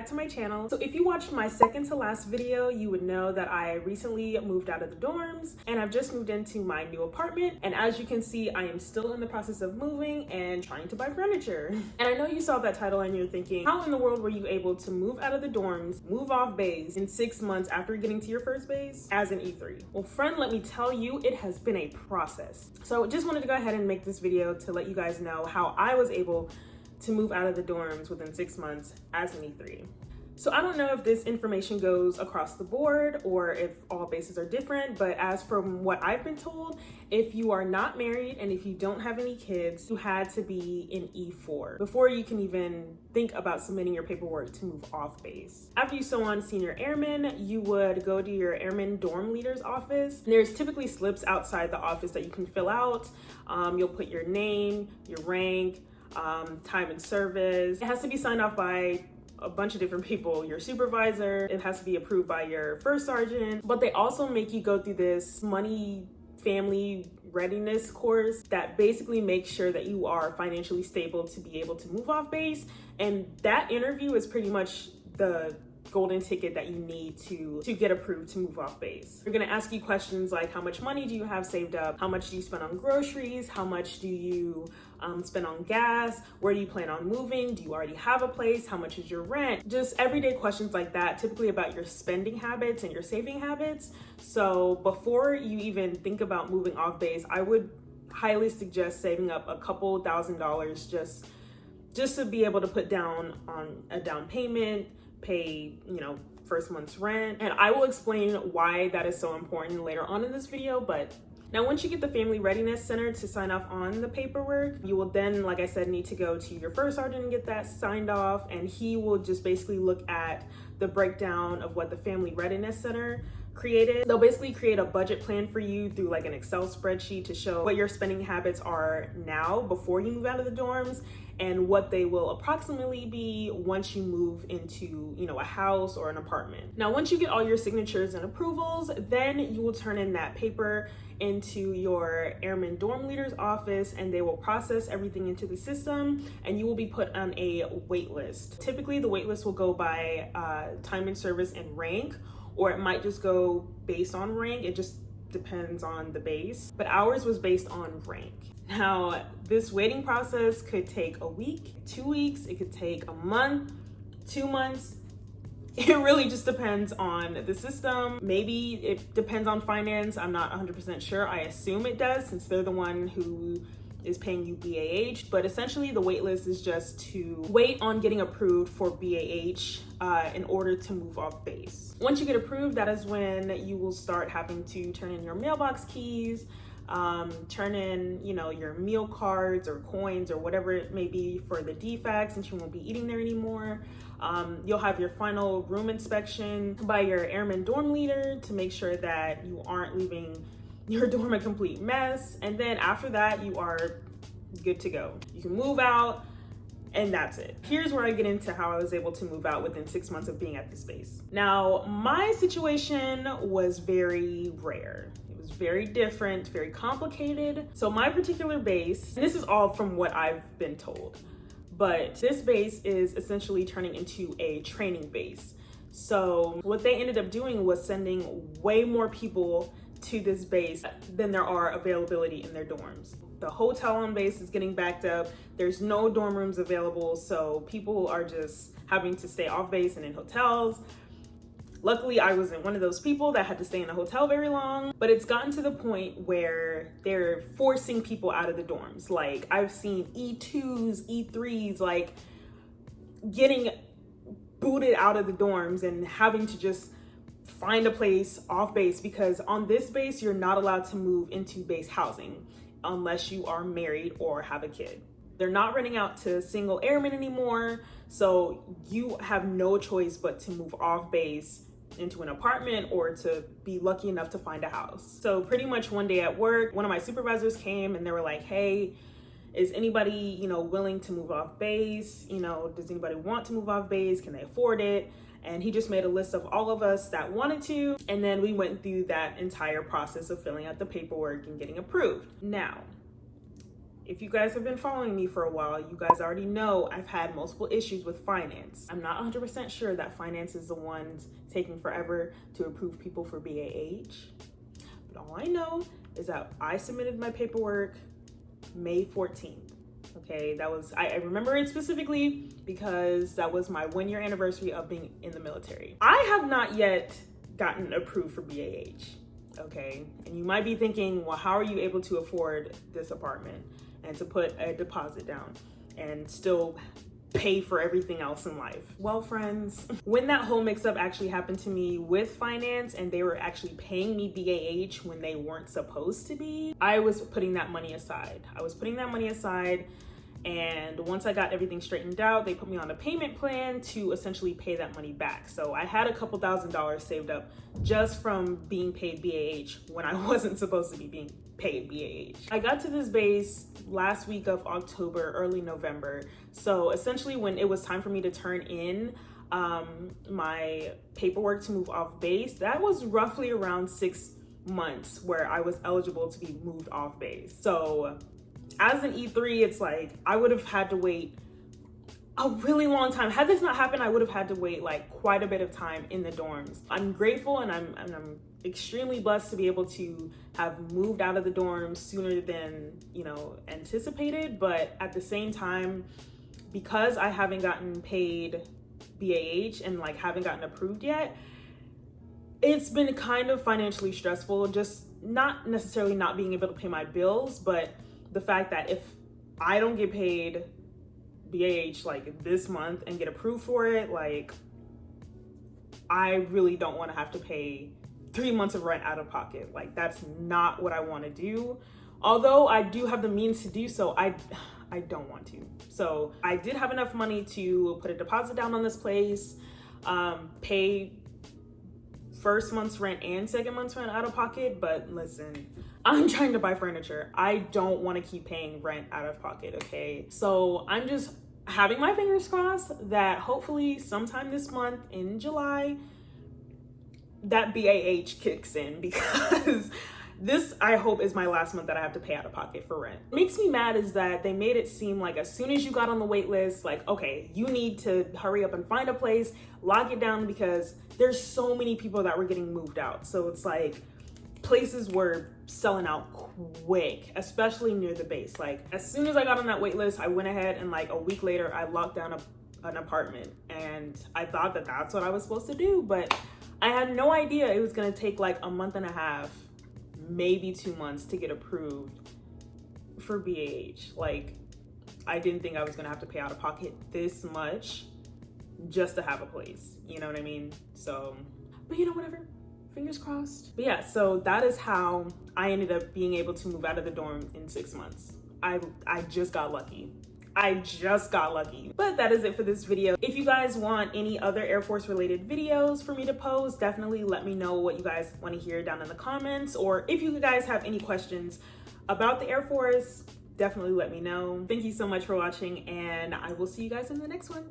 back to my channel. So if you watched my second to last video, you would know that I recently moved out of the dorms and I've just moved into my new apartment. And as you can see, I am still in the process of moving and trying to buy furniture. And I know you saw that title and you're thinking, how in the world were you able to move out of the dorms, move off base in 6 months after getting to your first base as an E3? Well, friend, let me tell you, it has been a process. So just wanted to go ahead and make this video to let you guys know how I was able to move out of the dorms within 6 months as an E3. So I don't know if this information goes across the board or if all bases are different, but as from what I've been told, if you are not married and if you don't have any kids, you had to be in E4 before you can even think about submitting your paperwork to move off base. After you sew on senior airman, you would go to your airman dorm leader's office. There's typically slips outside the office that you can fill out. You'll put your name, your rank, time and service. It has to be signed off by a bunch of different people, your supervisor, it has to be approved by your first sergeant, but they also make you go through this money family readiness course that basically makes sure that you are financially stable to be able to move off base. And that interview is pretty much the golden ticket that you need to get approved to move off base. They're gonna ask you questions like, how much money do you have saved up? How much do you spend on groceries? How much do you spend on gas? Where do you plan on moving? Do you already have a place? How much is your rent? Just everyday questions like that, typically about your spending habits and your saving habits. So before you even think about moving off base, I would highly suggest saving up a couple $1,000s just to be able to put down on a down payment, pay, first month's rent. And I will explain why that is so important later on in this video. But now once you get the Family Readiness Center to sign off on the paperwork, you will then, like I said, need to go to your first sergeant and get that signed off. And he will just basically look at the breakdown of what the Family Readiness Center created. They'll basically create a budget plan for you through like an Excel spreadsheet to show what your spending habits are now before you move out of the dorms and what they will approximately be once you move into, a house or an apartment. Now, once you get all your signatures and approvals, then you will turn in that paper into your airman dorm leader's office and they will process everything into the system and you will be put on a wait list. Typically, the wait list will go by time and service and rank, or it might just go based on rank. It just depends on the base, but ours was based on rank. Now, this waiting process could take a week, 2 weeks, it could take a month, 2 months. It really just depends on the system. Maybe it depends on finance. I'm not 100% sure. I assume it does since they're the one who is paying you BAH, but essentially the wait list is just to wait on getting approved for BAH in order to move off base. Once you get approved, that is when you will start having to turn in your mailbox keys, turn in, your meal cards or coins or whatever it may be for the defects, since you won't be eating there anymore. You'll have your final room inspection by your airman dorm leader to make sure that you aren't leaving your dorm a complete mess. And then after that, you are good to go. You can move out and that's it. Here's where I get into how I was able to move out within 6 months of being at this base. Now, my situation was very rare. It was very different, very complicated. So my particular base, and this is all from what I've been told, but this base is essentially turning into a training base. So what they ended up doing was sending way more people to this base than there are availability in their dorms. The hotel on base is getting backed up. There's no dorm rooms available, so people are just having to stay off base and in hotels. Luckily, I wasn't one of those people that had to stay in a hotel very long, but it's gotten to the point where they're forcing people out of the dorms. Like, I've seen E2s, E3s, like, getting booted out of the dorms and having to just find a place off base, because on this base, you're not allowed to move into base housing unless you are married or have a kid. They're not renting out to single airmen anymore, so you have no choice but to move off base into an apartment or to be lucky enough to find a house. So pretty much one day at work, one of my supervisors came and they were like, hey, is anybody, willing to move off base? Does anybody want to move off base? Can they afford it? And he just made a list of all of us that wanted to. And then we went through that entire process of filling out the paperwork and getting approved. Now, if you guys have been following me for a while, you guys already know I've had multiple issues with finance. I'm not 100% sure that finance is the ones taking forever to approve people for BAH. But all I know is that I submitted my paperwork May 14th. Okay, I remember it specifically because that was my 1-year anniversary of being in the military. I have not yet gotten approved for BAH. Okay, and you might be thinking, well, how are you able to afford this apartment and to put a deposit down and still pay for everything else in life? Well, friends, when that whole mix-up actually happened to me with finance and they were actually paying me BAH when they weren't supposed to be, I was putting that money aside. And once I got everything straightened out, they put me on a payment plan to essentially pay that money back. So I had a couple $1,000s saved up just from being paid BAH when I wasn't supposed to be being paid BAH. I got to this base last week of October, early November. So essentially when it was time for me to turn in my paperwork to move off base, that was roughly around 6 months where I was eligible to be moved off base. So as an E3, it's like I would have had to wait a really long time. Had this not happened, I would have had to wait like quite a bit of time in the dorms. I'm grateful and I'm extremely blessed to be able to have moved out of the dorms sooner than, anticipated. But at the same time, because I haven't gotten paid BAH and like haven't gotten approved yet, it's been kind of financially stressful, just not necessarily not being able to pay my bills, but the fact that if I don't get paid BAH like this month and get approved for it, like I really don't want to have to pay 3 months of rent out of pocket. Like that's not what I want to do. Although I do have the means to do so, I don't want to. So I did have enough money to put a deposit down on this place, pay first month's rent and second month's rent out of pocket. But listen, I'm trying to buy furniture. I don't want to keep paying rent out of pocket, okay? So I'm just having my fingers crossed that hopefully sometime this month in July, that BAH kicks in, because this, I hope, is my last month that I have to pay out of pocket for rent. What makes me mad is that they made it seem like as soon as you got on the wait list, like, okay, you need to hurry up and find a place, lock it down, because there's so many people that were getting moved out. So it's like places were selling out quick, especially near the base. Like as soon as I got on that wait list, I went ahead and like a week later, I locked down an apartment, and I thought that that's what I was supposed to do, but I had no idea it was gonna take like a month and a half, maybe 2 months to get approved for BAH. Like I didn't think I was gonna have to pay out of pocket this much just to have a place, you know what I mean? So, but whatever. Fingers crossed. But yeah, so that is how I ended up being able to move out of the dorm in 6 months. I just got lucky. But that is it for this video. If you guys want any other Air Force related videos for me to post, definitely let me know what you guys want to hear down in the comments. Or if you guys have any questions about the Air Force, definitely let me know. Thank you so much for watching, and I will see you guys in the next one.